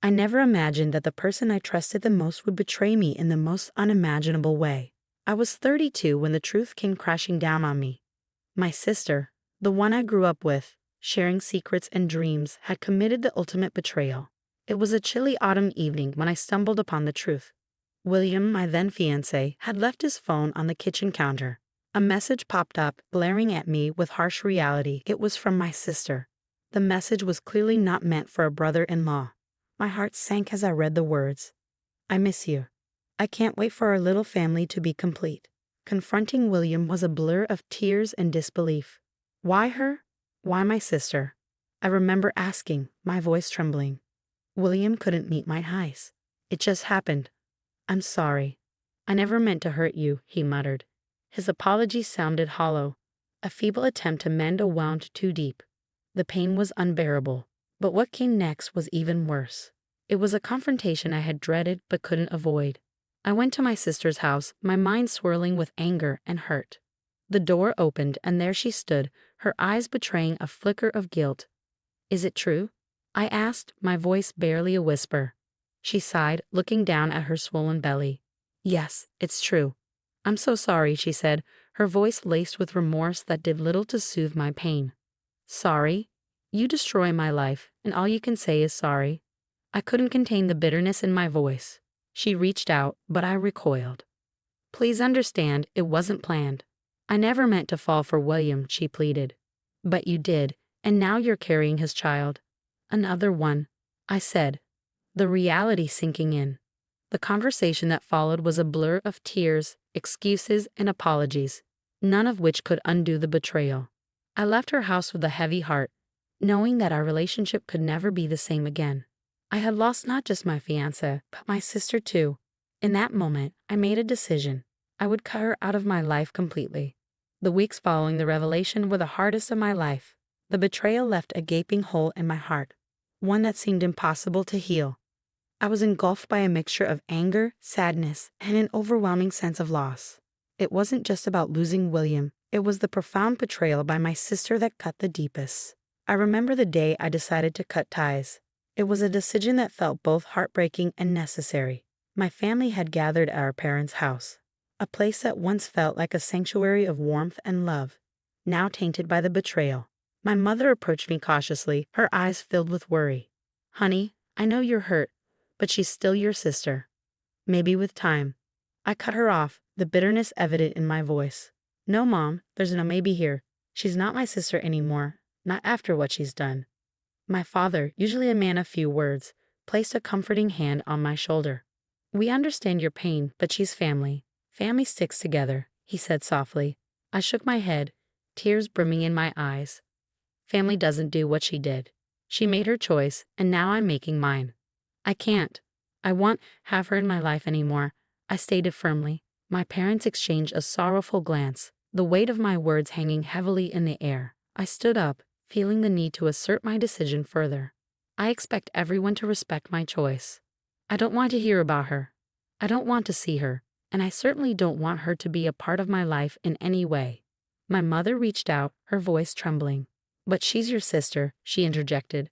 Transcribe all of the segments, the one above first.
I never imagined that the person I trusted the most would betray me in the most unimaginable way. I was 32 when the truth came crashing down on me. My sister, the one I grew up with, sharing secrets and dreams, had committed the ultimate betrayal. It was a chilly autumn evening when I stumbled upon the truth. William, my then fiancé, had left his phone on the kitchen counter. A message popped up, glaring at me with harsh reality. It was from my sister. The message was clearly not meant for a brother-in-law. My heart sank as I read the words. I miss you. I can't wait for our little family to be complete. Confronting William was a blur of tears and disbelief. Why her? Why my sister? I remember asking, my voice trembling. William couldn't meet my highs. It just happened. I'm sorry. I never meant to hurt you, he muttered. His apology sounded hollow, a feeble attempt to mend a wound too deep. The pain was unbearable, but what came next was even worse. It was a confrontation I had dreaded but couldn't avoid. I went to my sister's house, my mind swirling with anger and hurt. The door opened, and there she stood, her eyes betraying a flicker of guilt. Is it true? I asked, my voice barely a whisper. She sighed, looking down at her swollen belly. Yes, it's true. I'm so sorry, she said, her voice laced with remorse that did little to soothe my pain. Sorry? You destroy my life, and all you can say is sorry. I couldn't contain the bitterness in my voice. She reached out, but I recoiled. Please understand, it wasn't planned. I never meant to fall for William, she pleaded. But you did, and now you're carrying his child. Another one, I said, the reality sinking in. The conversation that followed was a blur of tears, excuses, and apologies, none of which could undo the betrayal. I left her house with a heavy heart, knowing that our relationship could never be the same again. I had lost not just my fiancé, but my sister too. In that moment, I made a decision. I would cut her out of my life completely. The weeks following the revelation were the hardest of my life. The betrayal left a gaping hole in my heart, one that seemed impossible to heal. I was engulfed by a mixture of anger, sadness, and an overwhelming sense of loss. It wasn't just about losing William, it was the profound betrayal by my sister that cut the deepest. I remember the day I decided to cut ties. It was a decision that felt both heartbreaking and necessary. My family had gathered at our parents' house, a place that once felt like a sanctuary of warmth and love, now tainted by the betrayal. My mother approached me cautiously, her eyes filled with worry. Honey, I know you're hurt, but she's still your sister. Maybe with time. I cut her off, the bitterness evident in my voice. No, Mom, there's no maybe here. She's not my sister anymore, not after what she's done. My father, usually a man of few words, placed a comforting hand on my shoulder. We understand your pain, but she's family. Family sticks together, he said softly. I shook my head, tears brimming in my eyes. Family doesn't do what she did. She made her choice, and now I'm making mine. I can't. I won't have her in my life anymore, I stated firmly. My parents exchanged a sorrowful glance, the weight of my words hanging heavily in the air. I stood up, feeling the need to assert my decision further. I expect everyone to respect my choice. I don't want to hear about her. I don't want to see her, and I certainly don't want her to be a part of my life in any way. My mother reached out, her voice trembling. But she's your sister, she interjected.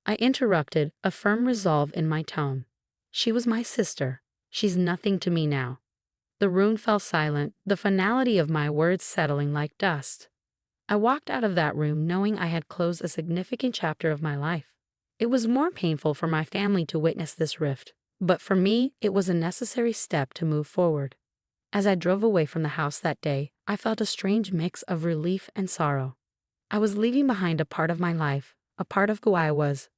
I interrupted, a firm resolve in my tone. She was my sister. She's nothing to me now. The room fell silent, the finality of my words settling like dust. I walked out of that room knowing I had closed a significant chapter of my life. It was more painful for my family to witness this rift, but for me, it was a necessary step to move forward. As I drove away from the house that day, I felt a strange mix of relief and sorrow. I was leaving behind a part of my life, a part of who I was,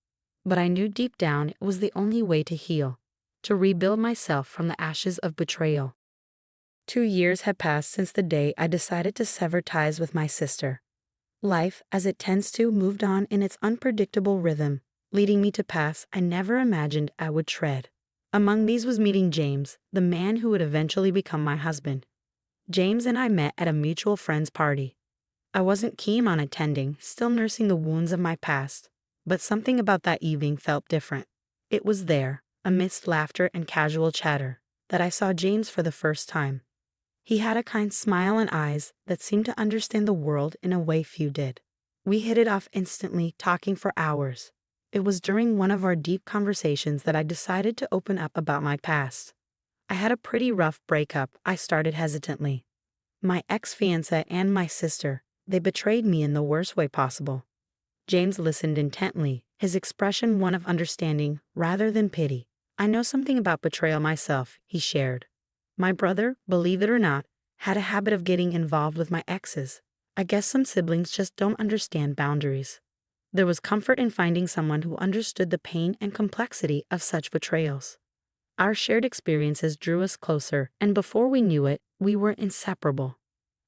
but I knew deep down it was the only way to heal, to rebuild myself from the ashes of betrayal. 2 years had passed since the day I decided to sever ties with my sister. Life, as it tends to, moved on in its unpredictable rhythm, leading me to paths I never imagined I would tread. Among these was meeting James, the man who would eventually become my husband. James and I met at a mutual friend's party. I wasn't keen on attending, still nursing the wounds of my past, but something about that evening felt different. It was there, amidst laughter and casual chatter, that I saw James for the first time. He had a kind smile and eyes that seemed to understand the world in a way few did. We hit it off instantly, talking for hours. It was during one of our deep conversations that I decided to open up about my past. I had a pretty rough breakup, I started hesitantly. My ex-fiancé and my sister, they betrayed me in the worst way possible. James listened intently, his expression one of understanding rather than pity. I know something about betrayal myself, he shared. My brother, believe it or not, had a habit of getting involved with my exes. I guess some siblings just don't understand boundaries. There was comfort in finding someone who understood the pain and complexity of such betrayals. Our shared experiences drew us closer, and before we knew it, we were inseparable.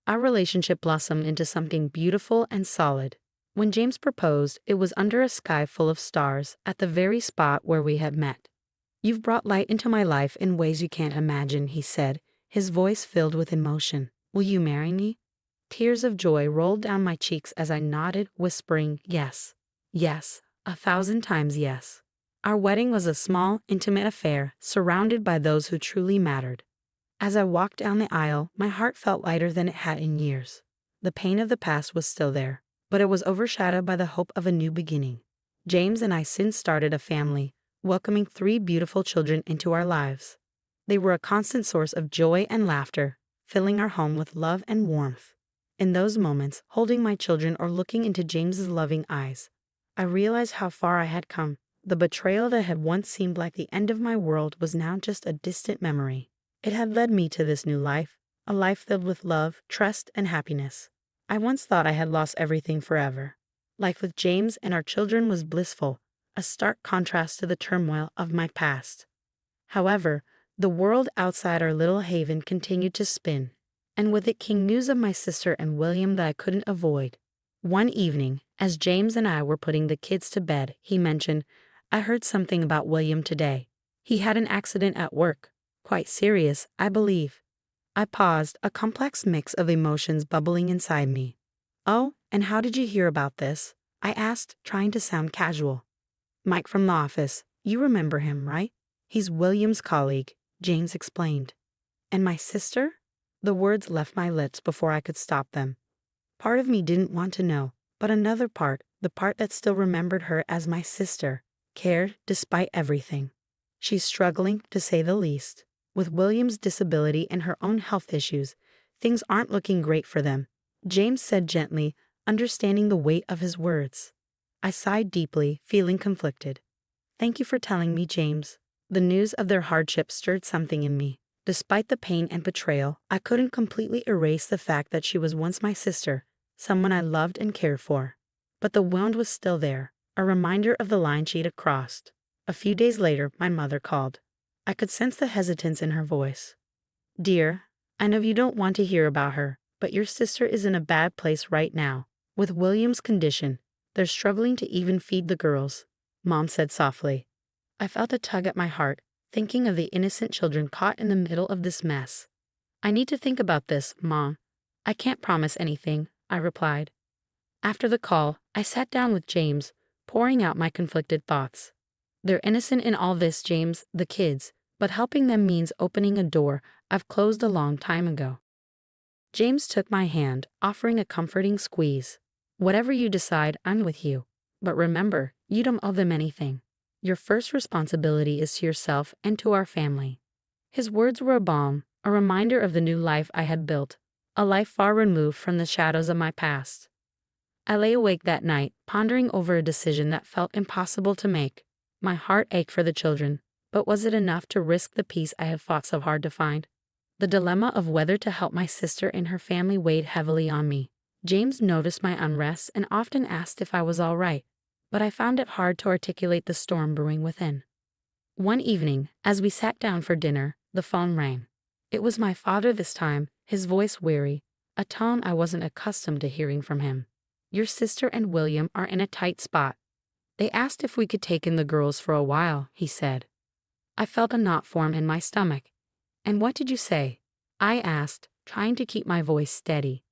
Our relationship blossomed into something beautiful and solid. When James proposed, it was under a sky full of stars, at the very spot where we had met. "You've brought light into my life in ways you can't imagine," he said, his voice filled with emotion. "Will you marry me?" Tears of joy rolled down my cheeks as I nodded, whispering, "Yes, yes, 1,000 times yes." Our wedding was a small, intimate affair, surrounded by those who truly mattered. As I walked down the aisle, my heart felt lighter than it had in years. The pain of the past was still there, but it was overshadowed by the hope of a new beginning. James and I soon started a family, welcoming 3 beautiful children into our lives. They were a constant source of joy and laughter, filling our home with love and warmth. In those moments, holding my children or looking into James's loving eyes, I realized how far I had come. The betrayal that had once seemed like the end of my world was now just a distant memory. It had led me to this new life, a life filled with love, trust, and happiness. I once thought I had lost everything forever. Life with James and our children was blissful, a stark contrast to the turmoil of my past. However, the world outside our little haven continued to spin, and with it came news of my sister and William that I couldn't avoid. One evening, as James and I were putting the kids to bed, he mentioned, "I heard something about William today. He had an accident at work. Quite serious, I believe." I paused, a complex mix of emotions bubbling inside me. "Oh, and how did you hear about this?" I asked, trying to sound casual. "Mike from the office. You remember him, right? He's William's colleague," James explained. "And my sister?" The words left my lips before I could stop them. Part of me didn't want to know, but another part, the part that still remembered her as my sister, cared despite everything. "She's struggling, to say the least. With William's disability and her own health issues, things aren't looking great for them," James said gently, understanding the weight of his words. I sighed deeply, feeling conflicted. "Thank you for telling me, James." The news of their hardship stirred something in me. Despite the pain and betrayal, I couldn't completely erase the fact that she was once my sister, someone I loved and cared for. But the wound was still there, a reminder of the line she'd crossed. A few days later, my mother called. I could sense the hesitance in her voice. "Dear, I know you don't want to hear about her, but your sister is in a bad place right now. With William's condition, they're struggling to even feed the girls," Mom said softly. I felt a tug at my heart, thinking of the innocent children caught in the middle of this mess. "I need to think about this, Mom. I can't promise anything," I replied. After the call, I sat down with James, pouring out my conflicted thoughts. "They're innocent in all this, James, the kids, but helping them means opening a door I've closed a long time ago." James took my hand, offering a comforting squeeze. "Whatever you decide, I'm with you. But remember, you don't owe them anything. Your first responsibility is to yourself and to our family." His words were a balm, a reminder of the new life I had built, a life far removed from the shadows of my past. I lay awake that night, pondering over a decision that felt impossible to make. My heart ached for the children, but was it enough to risk the peace I had fought so hard to find? The dilemma of whether to help my sister and her family weighed heavily on me. James noticed my unrest and often asked if I was all right, but I found it hard to articulate the storm brewing within. One evening, as we sat down for dinner, the phone rang. It was my father this time, his voice weary, a tone I wasn't accustomed to hearing from him. "Your sister and William are in a tight spot. They asked if we could take in the girls for a while," he said. I felt a knot form in my stomach. "And what did you say?" I asked, trying to keep my voice steady.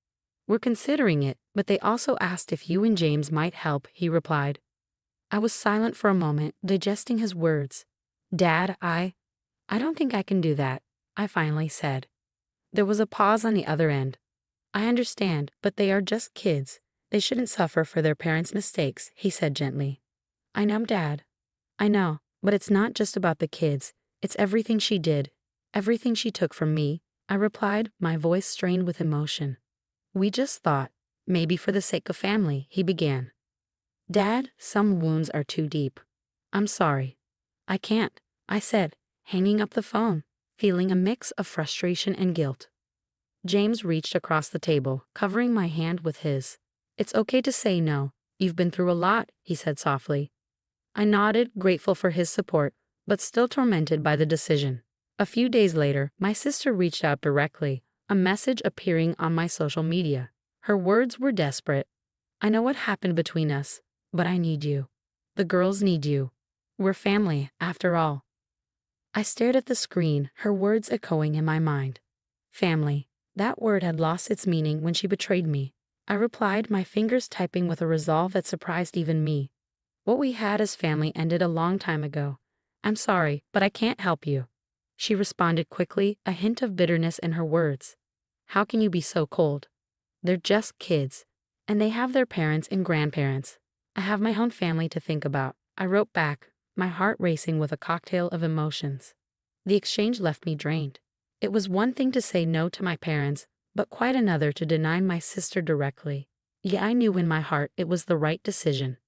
"We're considering it, but they also asked if you and James might help," he replied. I was silent for a moment, digesting his words. "Dad, I don't think I can do that," I finally said. There was a pause on the other end. "I understand, but they are just kids. They shouldn't suffer for their parents' mistakes," he said gently. I know, Dad. I know, but it's not just about the kids. It's everything she did. Everything she took from me, I replied, my voice strained with emotion. We just thought, maybe for the sake of family, he began. Dad, some wounds are too deep. I'm sorry. I can't, I said, hanging up the phone, feeling a mix of frustration and guilt. James reached across the table, covering my hand with his. It's okay to say no. You've been through a lot, he said softly. I nodded, grateful for his support, but still tormented by the decision. A few days later, my sister reached out directly, a message appearing on my social media. Her words were desperate. I know what happened between us, but I need you. The girls need you. We're family, after all. I stared at the screen, her words echoing in my mind. Family. That word had lost its meaning when she betrayed me. I replied, my fingers typing with a resolve that surprised even me. What we had as family ended a long time ago. I'm sorry, but I can't help you. She responded quickly, a hint of bitterness in her words. How can you be so cold? They're just kids, and they have their parents and grandparents. I have my own family to think about. I wrote back, my heart racing with a cocktail of emotions. The exchange left me drained. It was one thing to say no to my parents, but quite another to deny my sister directly. Yet I knew in my heart it was the right decision.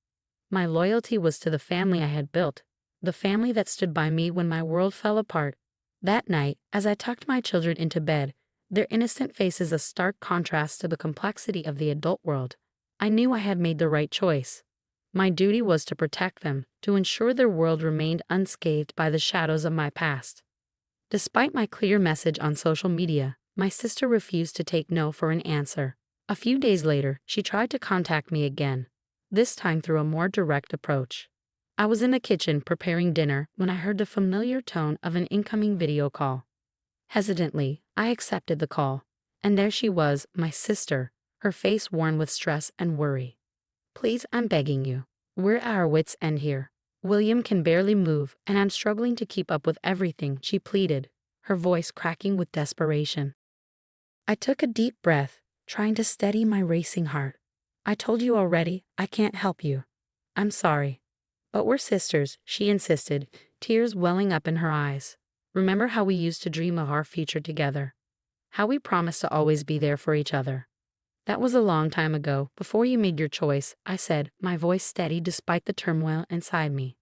My loyalty was to the family I had built, the family that stood by me when my world fell apart. That night, as I tucked my children into bed, their innocent faces a stark contrast to the complexity of the adult world, I knew I had made the right choice. My duty was to protect them, to ensure their world remained unscathed by the shadows of my past. Despite my clear message on social media, my sister refused to take no for an answer. A few days later, she tried to contact me again, this time through a more direct approach. I was in the kitchen preparing dinner when I heard the familiar tone of an incoming video call. Hesitantly, I accepted the call, and there she was, my sister, her face worn with stress and worry. Please, I'm begging you. We're at our wits' end here. William can barely move, and I'm struggling to keep up with everything, she pleaded, her voice cracking with desperation. I took a deep breath, trying to steady my racing heart. I told you already, I can't help you. I'm sorry. But we're sisters, she insisted, tears welling up in her eyes. Remember how we used to dream of our future together? How we promised to always be there for each other? That was a long time ago, before you made your choice, I said, my voice steady despite the turmoil inside me.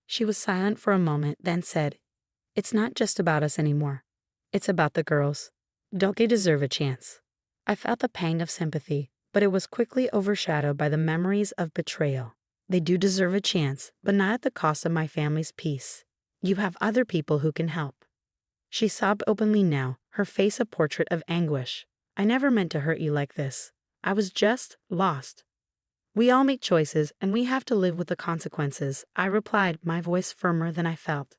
She was silent for a moment, then said, It's not just about us anymore. It's about the girls. Don't they deserve a chance? I felt a pang of sympathy, but it was quickly overshadowed by the memories of betrayal. They do deserve a chance, but not at the cost of my family's peace. You have other people who can help. She sobbed openly now, her face a portrait of anguish. I never meant to hurt you like this. I was just lost. We all make choices, and we have to live with the consequences, I replied, my voice firmer than I felt.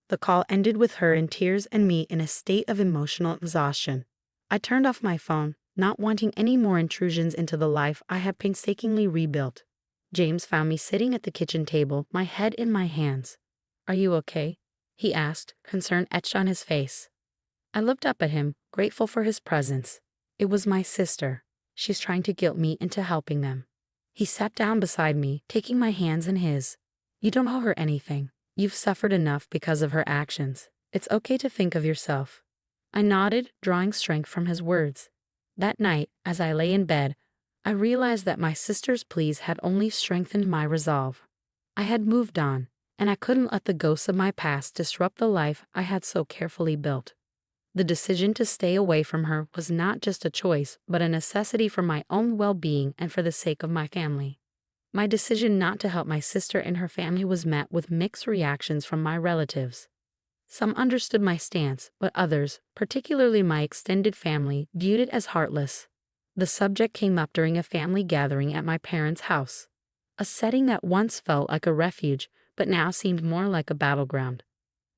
The call ended with her in tears and me in a state of emotional exhaustion. I turned off my phone, not wanting any more intrusions into the life I had painstakingly rebuilt. James found me sitting at the kitchen table, my head in my hands. Are you okay? He asked, concern etched on his face. I looked up at him, grateful for his presence. It was my sister. She's trying to guilt me into helping them. He sat down beside me, taking my hands in his. You don't owe her anything. You've suffered enough because of her actions. It's okay to think of yourself. I nodded, drawing strength from his words. That night, as I lay in bed, I realized that my sister's pleas had only strengthened my resolve. I had moved on, and I couldn't let the ghosts of my past disrupt the life I had so carefully built. The decision to stay away from her was not just a choice, but a necessity for my own well-being and for the sake of my family. My decision not to help my sister and her family was met with mixed reactions from my relatives. Some understood my stance, but others, particularly my extended family, viewed it as heartless. The subject came up during a family gathering at my parents' house, a setting that once felt like a refuge, but now seemed more like a battleground.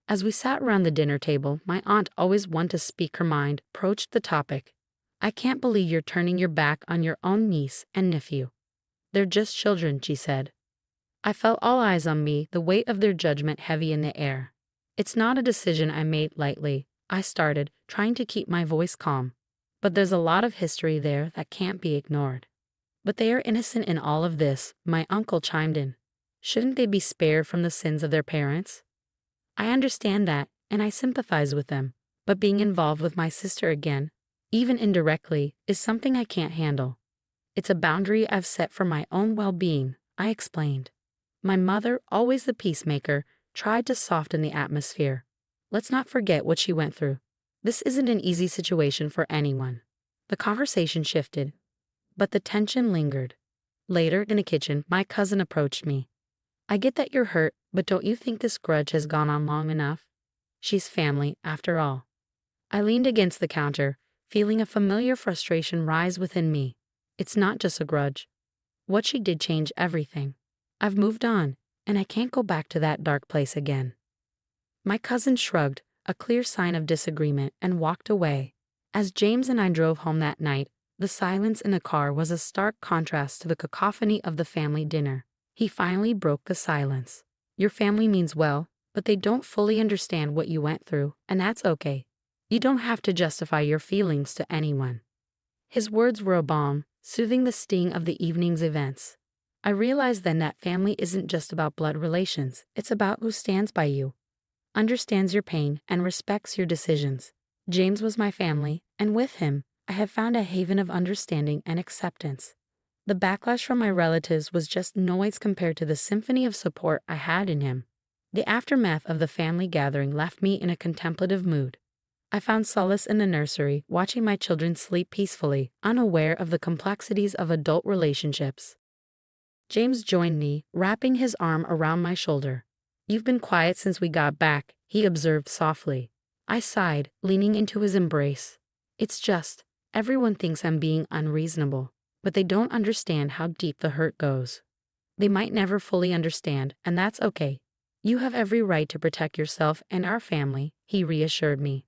As we sat around the dinner table, my aunt, always one to speak her mind, broached the topic. I can't believe you're turning your back on your own niece and nephew. They're just children, she said. I felt all eyes on me, the weight of their judgment heavy in the air. It's not a decision I made lightly, I started, trying to keep my voice calm. But there's a lot of history there that can't be ignored. But they are innocent in all of this, my uncle chimed in. Shouldn't they be spared from the sins of their parents? I understand that, and I sympathize with them. But being involved with my sister again, even indirectly, is something I can't handle. It's a boundary I've set for my own well-being, I explained. My mother, always the peacemaker, tried to soften the atmosphere. Let's not forget what she went through. This isn't an easy situation for anyone. The conversation shifted, but the tension lingered. Later, in the kitchen, my cousin approached me. I get that you're hurt, but don't you think this grudge has gone on long enough? She's family, after all. I leaned against the counter, feeling a familiar frustration rise within me. It's not just a grudge. What she did changed everything. I've moved on, and I can't go back to that dark place again. My cousin shrugged, a clear sign of disagreement, and walked away. As James and I drove home that night, the silence in the car was a stark contrast to the cacophony of the family dinner. He finally broke the silence. Your family means well, but they don't fully understand what you went through, and that's okay. You don't have to justify your feelings to anyone. His words were a balm, soothing the sting of the evening's events. I realized then that family isn't just about blood relations, it's about who stands by you, understands your pain, and respects your decisions. James was my family, and with him, I had found a haven of understanding and acceptance. The backlash from my relatives was just noise compared to the symphony of support I had in him. The aftermath of the family gathering left me in a contemplative mood. I found solace in the nursery, watching my children sleep peacefully, unaware of the complexities of adult relationships. James joined me, wrapping his arm around my shoulder. "You've been quiet since we got back," he observed softly. I sighed, leaning into his embrace. "It's just, everyone thinks I'm being unreasonable, but they don't understand how deep the hurt goes. They might never fully understand, and that's okay. You have every right to protect yourself and our family," he reassured me.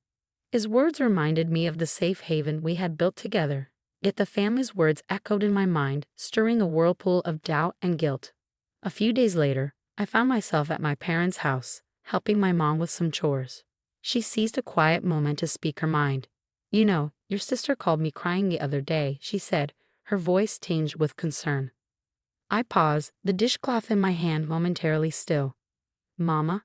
His words reminded me of the safe haven we had built together, yet the family's words echoed in my mind, stirring a whirlpool of doubt and guilt. A few days later, I found myself at my parents' house, helping my mom with some chores. She seized a quiet moment to speak her mind. "You know, your sister called me crying the other day," she said, her voice tinged with concern. I paused, the dishcloth in my hand momentarily still. "Mama,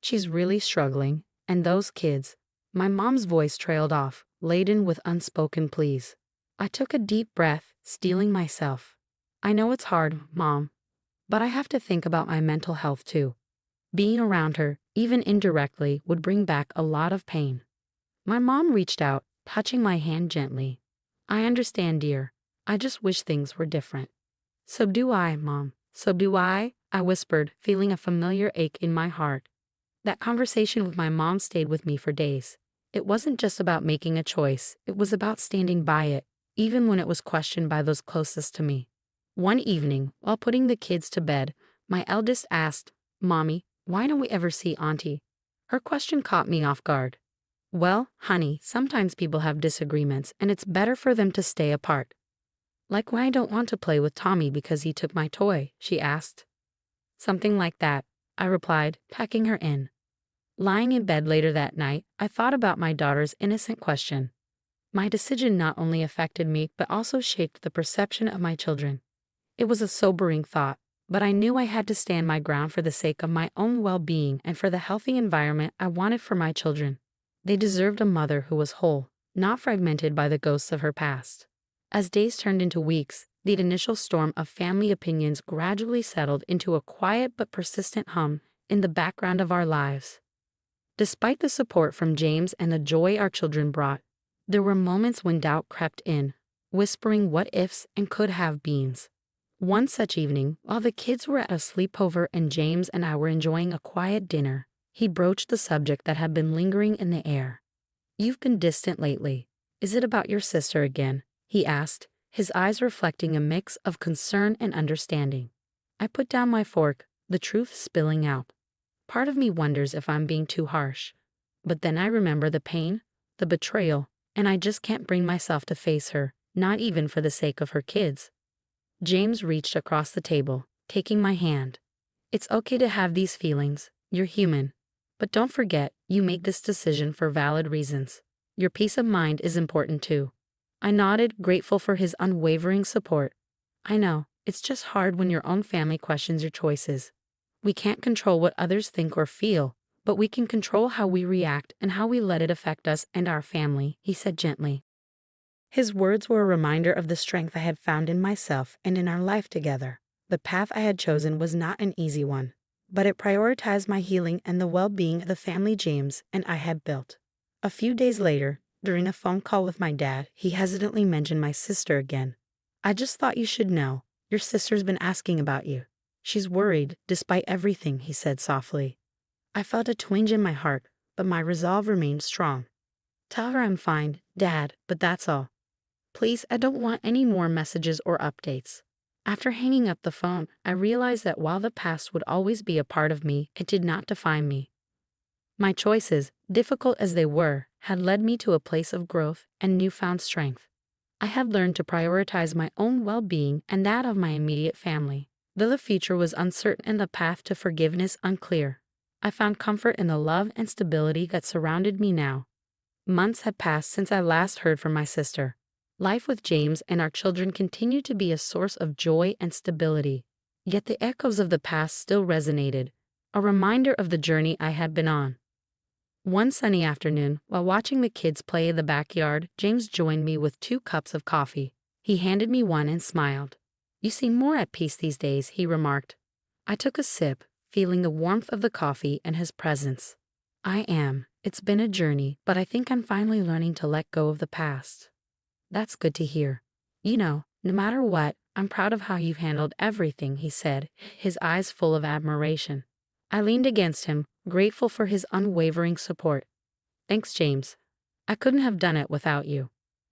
she's really struggling, and those kids." My mom's voice trailed off, laden with unspoken pleas. I took a deep breath, steeling myself. "I know it's hard, Mom, but I have to think about my mental health too. Being around her, even indirectly, would bring back a lot of pain." My mom reached out, touching my hand gently. "I understand, dear. I just wish things were different." "So do I, Mom. So do I," I whispered, feeling a familiar ache in my heart. That conversation with my mom stayed with me for days. It wasn't just about making a choice, it was about standing by it, even when it was questioned by those closest to me. One evening, while putting the kids to bed, my eldest asked, "Mommy, why don't we ever see Auntie?" Her question caught me off guard. "Well, honey, sometimes people have disagreements, and it's better for them to stay apart." "Like when I don't want to play with Tommy because he took my toy?" she asked. "Something like that," I replied, packing her in. Lying in bed later that night, I thought about my daughter's innocent question. My decision not only affected me, but also shaped the perception of my children. It was a sobering thought, but I knew I had to stand my ground for the sake of my own well-being and for the healthy environment I wanted for my children. They deserved a mother who was whole, not fragmented by the ghosts of her past. As days turned into weeks, the initial storm of family opinions gradually settled into a quiet but persistent hum in the background of our lives. Despite the support from James and the joy our children brought, there were moments when doubt crept in, whispering what-ifs and could-have-beens. One such evening, while the kids were at a sleepover and James and I were enjoying a quiet dinner, he broached the subject that had been lingering in the air. "You've been distant lately. Is it about your sister again?" he asked, his eyes reflecting a mix of concern and understanding. I put down my fork, the truth spilling out. Part of me wonders if I'm being too harsh. But then I remember the pain, the betrayal, and I just can't bring myself to face her, not even for the sake of her kids. James reached across the table, taking my hand. "It's okay to have these feelings. You're human. But don't forget, you made this decision for valid reasons. Your peace of mind is important too." I nodded, grateful for his unwavering support. "I know, It's just hard when your own family questions your choices. We can't control what others think or feel, but we can control how we react and how we let it affect us and our family," he said gently. His words were a reminder of the strength I had found in myself and in our life together. The path I had chosen was not an easy one, but it prioritized my healing and the well-being of the family James and I had built. A few days later, during a phone call with my dad, he hesitantly mentioned my sister again. "I just thought you should know. Your sister's been asking about you. She's worried, despite everything," he said softly. I felt a twinge in my heart, but my resolve remained strong. "Tell her I'm fine, Dad, but that's all. Please, I don't want any more messages or updates." After hanging up the phone, I realized that while the past would always be a part of me, it did not define me. My choices, difficult as they were, had led me to a place of growth and newfound strength. I had learned to prioritize my own well-being and that of my immediate family. Though the future was uncertain and the path to forgiveness unclear, I found comfort in the love and stability that surrounded me now. Months had passed since I last heard from my sister. Life with James and our children continued to be a source of joy and stability. Yet the echoes of the past still resonated, a reminder of the journey I had been on. One sunny afternoon, while watching the kids play in the backyard, James joined me with 2 cups of coffee. He handed me one and smiled. "You seem more at peace these days," he remarked. I took a sip, feeling the warmth of the coffee and his presence. "I am. It's been a journey, but I think I'm finally learning to let go of the past." "That's good to hear. You know, no matter what, I'm proud of how you've handled everything," he said, his eyes full of admiration. I leaned against him, grateful for his unwavering support. "Thanks, James. I couldn't have done it without you."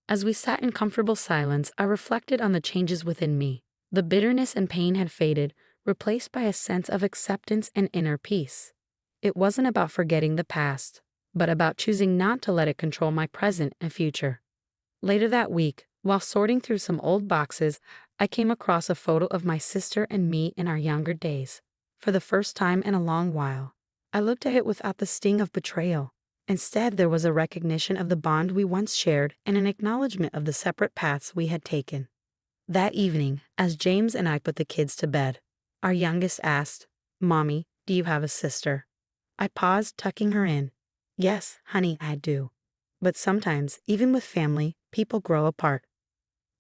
As we sat in comfortable silence, I reflected on the changes within me. The bitterness and pain had faded, replaced by a sense of acceptance and inner peace. It wasn't about forgetting the past, but about choosing not to let it control my present and future. Later that week, while sorting through some old boxes, I came across a photo of my sister and me in our younger days. For the first time in a long while, I looked at it without the sting of betrayal. Instead, there was a recognition of the bond we once shared and an acknowledgement of the separate paths we had taken. That evening, as James and I put the kids to bed, our youngest asked, "Mommy, do you have a sister?" I paused, tucking her in. "Yes, honey, I do. But sometimes, even with family, people grow apart."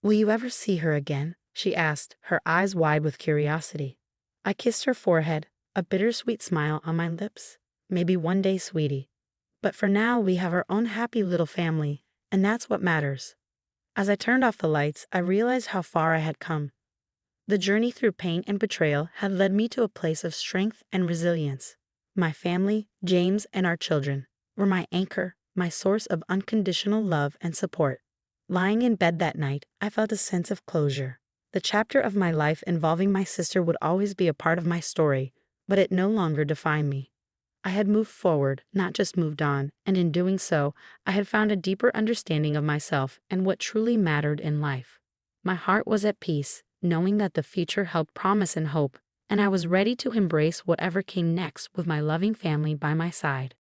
"Will you ever see her again?" she asked, her eyes wide with curiosity. I kissed her forehead, a bittersweet smile on my lips. "Maybe one day, sweetie. But for now, we have our own happy little family, and that's what matters." As I turned off the lights, I realized how far I had come. The journey through pain and betrayal had led me to a place of strength and resilience. My family, James, and our children were my anchor, my source of unconditional love and support. Lying in bed that night, I felt a sense of closure. The chapter of my life involving my sister would always be a part of my story, but it no longer defined me. I had moved forward, not just moved on, and in doing so, I had found a deeper understanding of myself and what truly mattered in life. My heart was at peace, knowing that the future held promise and hope, and I was ready to embrace whatever came next with my loving family by my side.